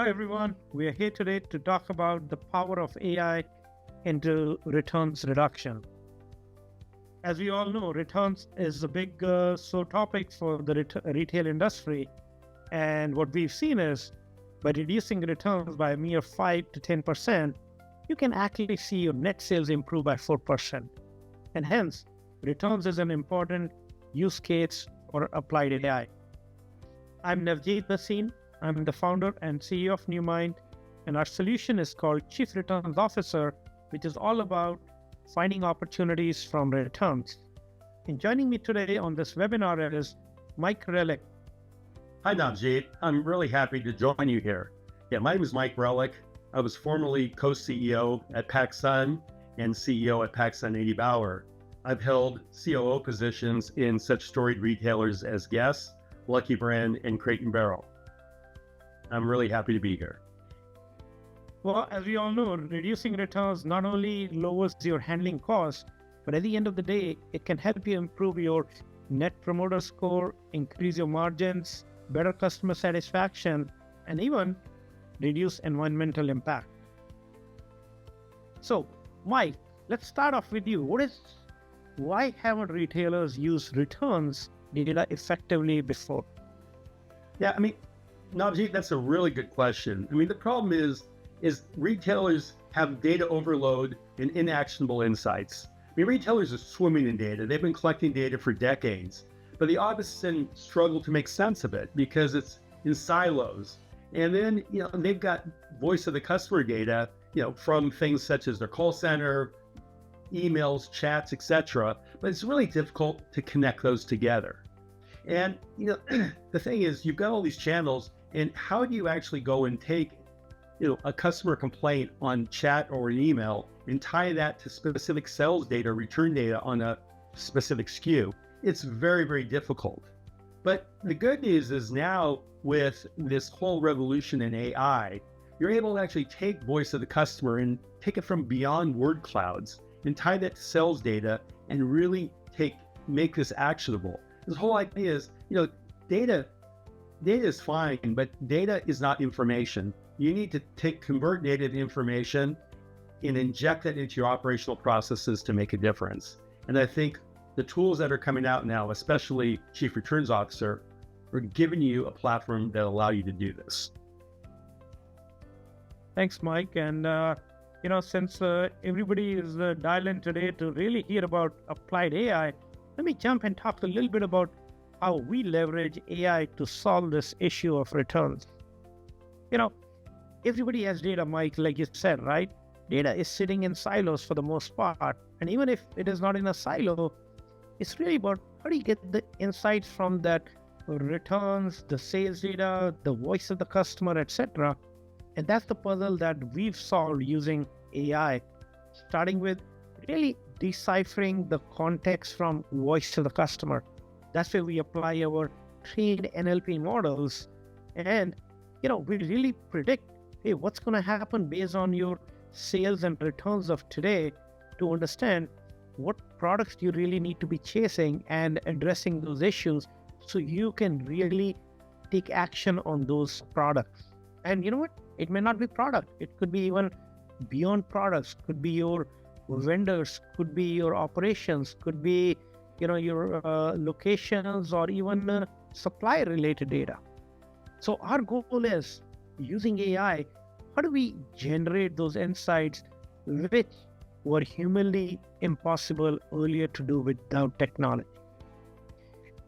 everyone. We are here today to talk about the power of AI into returns reduction. As we all know, returns is a big topic for the retail industry. And what we've seen is by reducing returns by a mere 5 to 10%, you can actually see your net sales improve by 4%. And hence, returns is an important use case for applied AI. I'm Navjit Bhasin. I'm the founder and CEO of NewMine, and our solution is called Chief Returns Officer, which is all about finding opportunities from returns. And joining me today on this webinar is Michael Relich. Hi, Navjit. I'm really happy to join you here. My name is Mike Relich. I was formerly co-CEO at PacSun and CEO at PacSun 80 Bauer. I've held COO positions in such storied retailers as Guess, Lucky Brand, and Crate & Barrel. I'm really happy to be here. Well, as we all know, reducing returns not only lowers your handling costs, but at the end of the day, it can help you improve your net promoter score, increase your margins, better customer satisfaction, and even reduce environmental impact. So, Mike, let's start off with you. Why haven't retailers used returns data effectively before? Navjit, that's a really good question. The problem is retailers have data overload and inactionable insights. Retailers are swimming in data. They've been collecting data for decades, but they often struggle to make sense of it because it's in silos. And then, they've got voice of the customer data, from things such as their call center, emails, chats, etc. But it's really difficult to connect those together. And, the thing is, you've got all these channels, and how do you actually go and take, a customer complaint on chat or an email and tie that to specific sales data, return data on a specific SKU? It's very, very difficult. But the good news is now with this whole revolution in AI, you're able to actually take voice of the customer and take it from beyond word clouds and tie that to sales data and really make this actionable. This whole idea is, data is fine, but data is not information. You need to convert data to information and inject it into your operational processes to make a difference. And I think the tools that are coming out now, especially Chief Returns Officer, are giving you a platform that allow you to do this. Thanks, Mike. And, since everybody is dialed in today to really hear about applied AI, let me jump and talk a little bit about how we leverage AI to solve this issue of returns. Everybody has data, Mike, like you said, right? Data is sitting in silos for the most part. And even if it is not in a silo, it's really about how do you get the insights from that returns, the sales data, the voice of the customer, etc. And that's the puzzle that we've solved using AI, starting with really deciphering the context from voice to the customer. That's where we apply our trained NLP models. And, we really predict, what's going to happen based on your sales and returns of today to understand what products you really need to be chasing and addressing those issues so you can really take action on those products. And you know what? It may not be product. It could be even beyond products, could be your vendors, could be your operations, could be, your locations or even supply related data. So our goal is using AI, how do we generate those insights which were humanly impossible earlier to do without technology?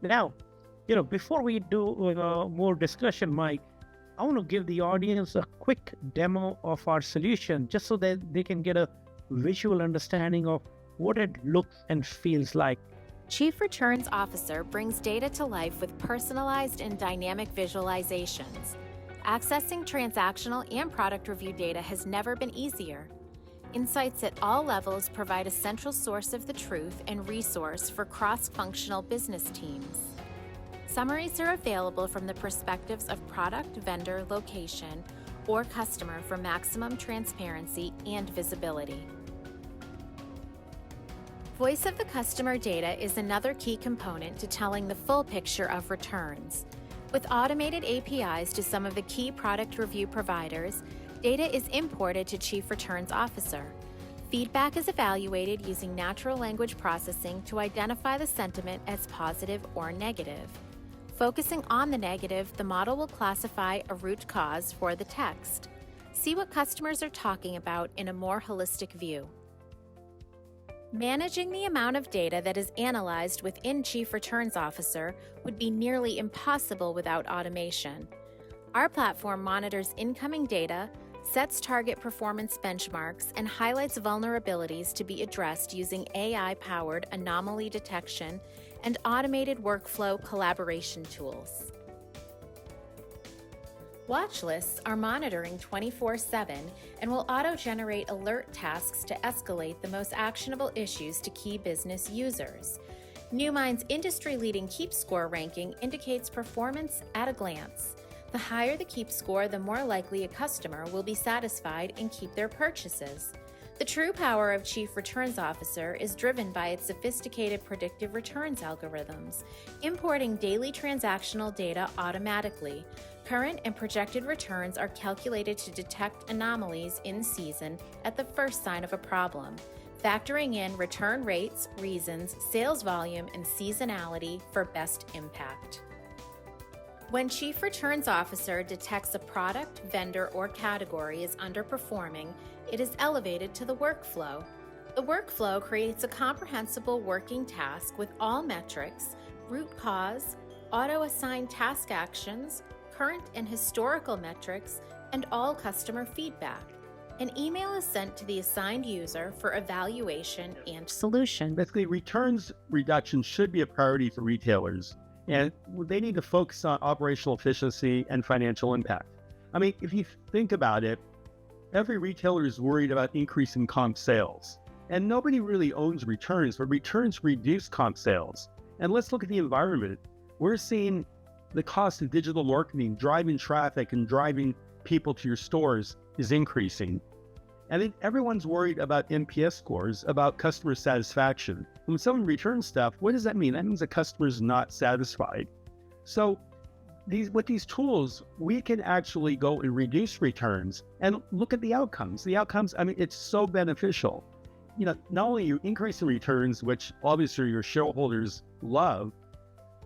Now, before we do more discussion, Mike, I want to give the audience a quick demo of our solution just so that they can get a visual understanding of what it looks and feels like. Chief Returns Officer brings data to life with personalized and dynamic visualizations. Accessing transactional and product review data has never been easier. Insights at all levels provide a central source of the truth and resource for cross-functional business teams. Summaries are available from the perspectives of product, vendor, location, or customer for maximum transparency and visibility. Voice of the customer data is another key component to telling the full picture of returns. With automated APIs to some of the key product review providers, data is imported to Chief Returns Officer. Feedback is evaluated using natural language processing to identify the sentiment as positive or negative. Focusing on the negative, the model will classify a root cause for the text. See what customers are talking about in a more holistic view. Managing the amount of data that is analyzed within Chief Returns Officer would be nearly impossible without automation. Our platform monitors incoming data, sets target performance benchmarks, and highlights vulnerabilities to be addressed using AI-powered anomaly detection and automated workflow collaboration tools. Watch lists are monitoring 24/7 and will auto-generate alert tasks to escalate the most actionable issues to key business users. NewMine's industry-leading Keep Score ranking indicates performance at a glance. The higher the Keep Score, the more likely a customer will be satisfied and keep their purchases. The true power of Chief Returns Officer is driven by its sophisticated predictive returns algorithms, importing daily transactional data automatically. Current and projected returns are calculated to detect anomalies in season at the first sign of a problem, factoring in return rates, reasons, sales volume, and seasonality for best impact. When Chief Returns Officer detects a product, vendor, or category is underperforming, it is elevated to the workflow. The workflow creates a comprehensible working task with all metrics, root cause, auto-assigned task actions, current and historical metrics, and all customer feedback. An email is sent to the assigned user for evaluation and solution. Basically, returns reduction should be a priority for retailers, and they need to focus on operational efficiency and financial impact. I mean, if you think about it, every retailer is worried about increasing comp sales, and nobody really owns returns, but returns reduce comp sales. And let's look at the environment. We're seeing the cost of digital marketing, driving traffic and driving people to your stores is increasing. And then everyone's worried about NPS scores, about customer satisfaction. When someone returns stuff, what does that mean? That means the customer's not satisfied. So with these tools, we can actually go and reduce returns and look at the outcomes. The outcomes, I mean, it's so beneficial. You know, not only are you increasing returns, which obviously your shareholders love,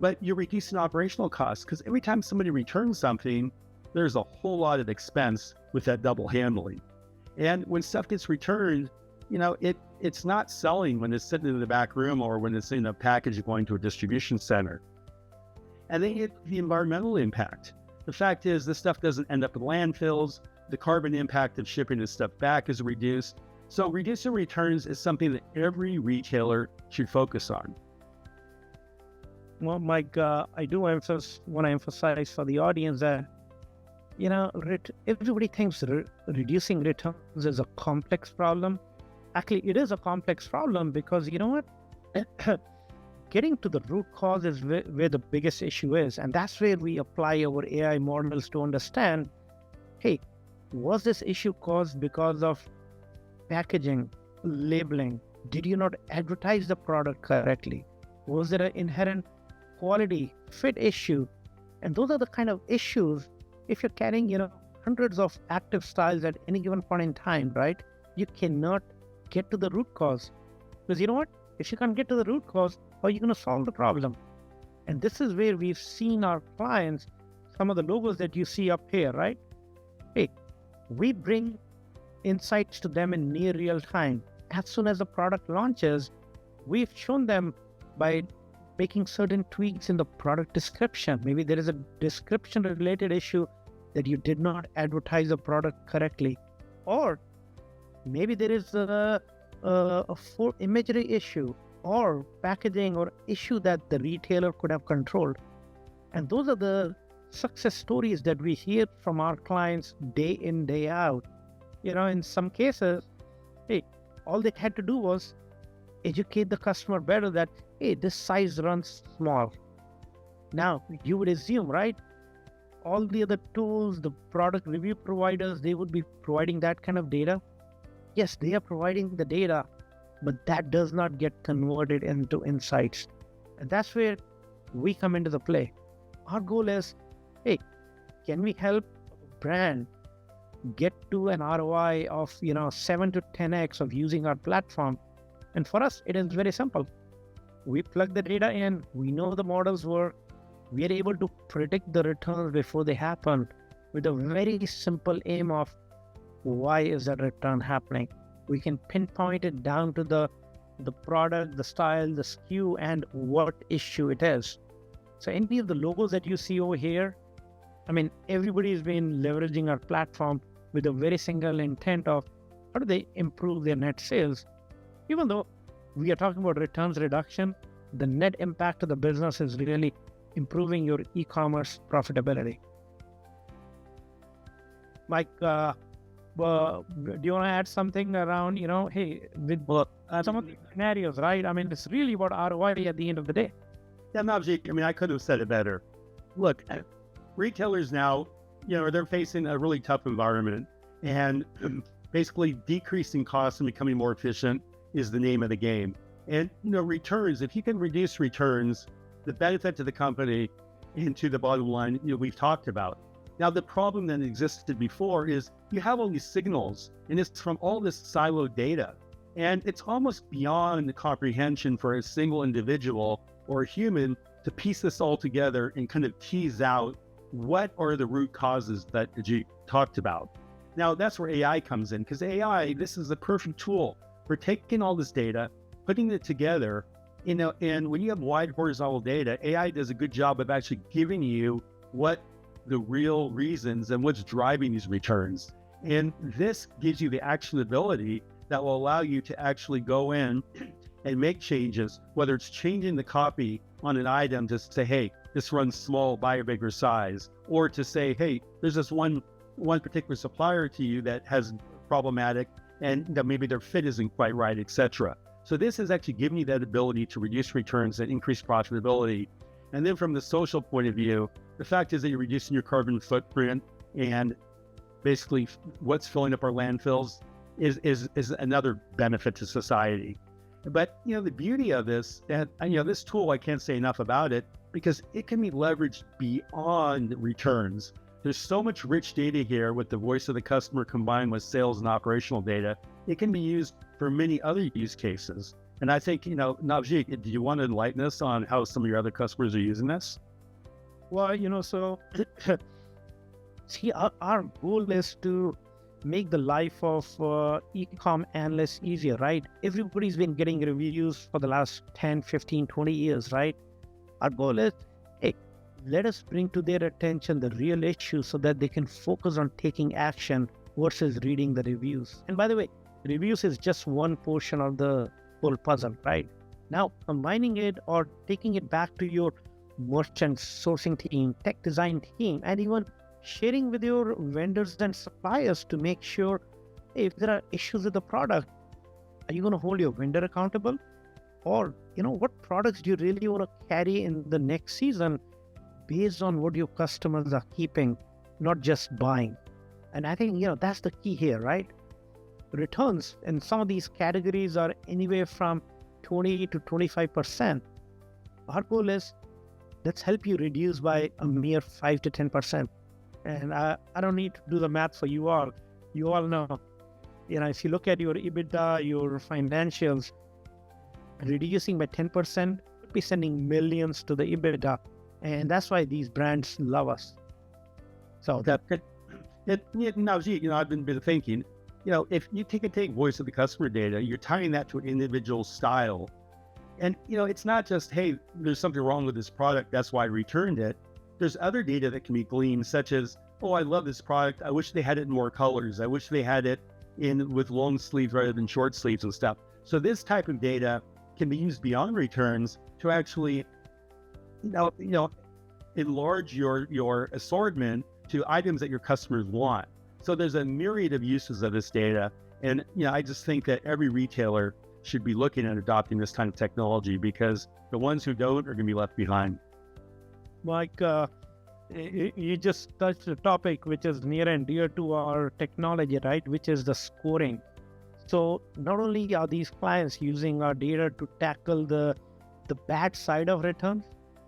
but you're reducing operational costs, because every time somebody returns something, there's a whole lot of expense with that double handling. And when stuff gets returned, you know, it's not selling when it's sitting in the back room or when it's in a package going to a distribution center. And then the environmental impact. The fact is, this stuff doesn't end up in landfills. The carbon impact of shipping this stuff back is reduced. So reducing returns is something that every retailer should focus on. Well, Mike, I do want to emphasize for the audience that, you know, everybody thinks reducing returns is a complex problem. Actually, it is a complex problem because, you know what? Getting to the root cause is where the biggest issue is. And that's where we apply our AI models to understand, hey, was this issue caused because of packaging, labeling? Did you not advertise the product correctly? Was there an inherent quality fit issue? And those are the kind of issues, if you're carrying, you know, hundreds of active styles at any given point in time, right? You cannot get to the root cause. Because you know what? If you can't get to the root cause, how are you going to solve the problem? And this is where we've seen our clients, some of the logos that you see up here, right? Hey, we bring insights to them in near real time. As soon as the product launches, we've shown them by making certain tweaks in the product description. Maybe there is a description related issue that you did not advertise the product correctly. Or maybe there is a full imagery issue or packaging or issue that the retailer could have controlled. And those are the success stories that we hear from our clients day in, day out. You know, in some cases, hey, all they had to do was educate the customer better that, hey, this size runs small. Now, you would assume, right? All the other tools, the product review providers, they would be providing that kind of data. Yes, they are providing the data, but that does not get converted into insights. And that's where we come into the play. Our goal is hey, can we help brand get to an ROI of 7 to 10x of using our platform? And for us, it is very simple. We plug the data in, we know the models work, we are able to predict the returns before they happen with a very simple aim of why is that return happening. We can pinpoint it down to the product, the style, the SKU, and what issue it is. So any of the logos that you see over here, I mean, everybody's been leveraging our platform with a very single intent of how do they improve their net sales. Even though we are talking about returns reduction, the net impact of the business is really improving your e-commerce profitability. Mike, do you want to add something around, hey, with some of the scenarios, right? I mean, it's really about ROI at the end of the day. Yeah, Navjit, I mean, I could have said it better. Look, retailers now, they're facing a really tough environment, and basically decreasing costs and becoming more efficient is the name of the game. And, returns, if you can reduce returns, the benefit to the company and to the bottom line, we've talked about. Now, the problem that existed before is you have all these signals, and it's from all this siloed data. And it's almost beyond comprehension for a single individual or a human to piece this all together and kind of tease out what are the root causes that you talked about. Now, that's where AI comes in, because AI, this is a perfect tool for taking all this data, putting it together, and when you have wide horizontal data, AI does a good job of actually giving you what the real reasons and what's driving these returns. And this gives you the actionability that will allow you to actually go in and make changes, whether it's changing the copy on an item to say, hey, this runs small, buy a bigger size, or to say, hey, there's this one particular supplier to you that has problematic and that maybe their fit isn't quite right, etc. So this is actually giving you that ability to reduce returns and increase profitability. And then from the social point of view, the fact is that you're reducing your carbon footprint, and basically what's filling up our landfills is another benefit to society. But, the beauty of this, and this tool, I can't say enough about it, because it can be leveraged beyond returns. There's so much rich data here with the voice of the customer combined with sales and operational data. It can be used for many other use cases. And I think, Navjit, do you want to enlighten us on how some of your other customers are using this? Well, so see, our goal is to make the life of e-com analysts easier, right? Everybody's been getting reviews for the last 10, 15, 20 years, right? Our goal is, hey, let us bring to their attention the real issue so that they can focus on taking action versus reading the reviews. And by the way, reviews is just one portion of the whole puzzle, right? Now, combining it or taking it back to your merchant sourcing team, tech design team, and even sharing with your vendors and suppliers to make sure, hey, if there are issues with the product, are you going to hold your vendor accountable? Or, what products do you really want to carry in the next season based on what your customers are keeping, not just buying? And I think, that's the key here, right? Returns in some of these categories are anywhere from 20 to 25%. Our goal is, let's help you reduce by a mere 5 to 10%. And I don't need to do the math for you all. You all know, if you look at your EBITDA, your financials, reducing by 10% could be sending millions to the EBITDA. And that's why these brands love us. So Now, I've been thinking, if you take voice of the customer data, you're tying that to an individual style. And, it's not just, hey, there's something wrong with this product, that's why I returned it. There's other data that can be gleaned, such as, oh, I love this product. I wish they had it in more colors. I wish they had it with long sleeves rather than short sleeves and stuff. So this type of data can be used beyond returns to actually, enlarge your assortment to items that your customers want. So there's a myriad of uses of this data. And, I just think that every retailer should be looking at adopting this kind of technology, because the ones who don't are going to be left behind. Mike, you just touched a topic which is near and dear to our technology, right? Which is the scoring. So not only are these clients using our data to tackle the bad side of returns,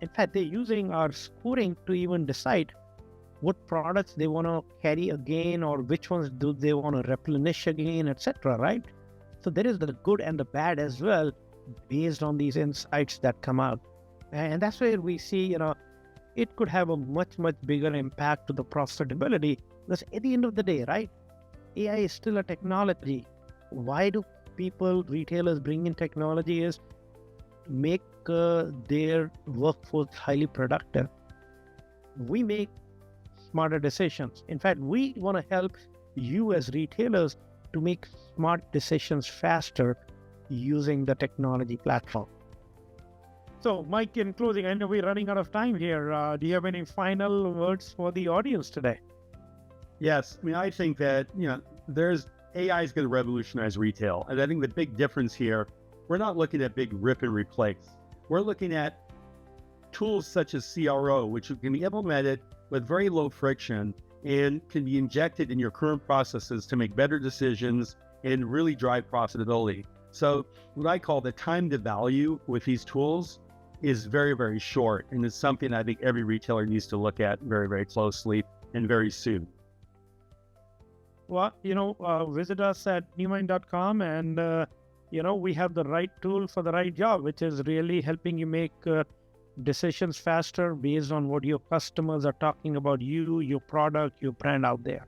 in fact, they're using our scoring to even decide what products they want to carry again, or which ones do they want to replenish again, etc. Right? So there is the good and the bad as well, based on these insights that come out, and that's where we see, it could have a much bigger impact to the profitability. Because at the end of the day, right, AI is still a technology. Why do retailers bring in technology? Is make their workforce highly productive. We make smarter decisions. In fact, we want to help you as retailers to make smart decisions faster using the technology platform. So, Mike, in closing, I know we're running out of time here. Do you have any final words for the audience today? Yes. I mean, I think that, AI is going to revolutionize retail. And I think the big difference here, we're not looking at big rip and replace. We're looking at tools such as CRO, which can be implemented with very low friction and can be injected in your current processes to make better decisions and really drive profitability. So what I call the time to value with these tools is very short. And it's something I think every retailer needs to look at very closely and very soon. Well, visit us at newmine.com, and, we have the right tool for the right job, which is really helping you make decisions faster based on what your customers are talking about you, your product, your brand out there.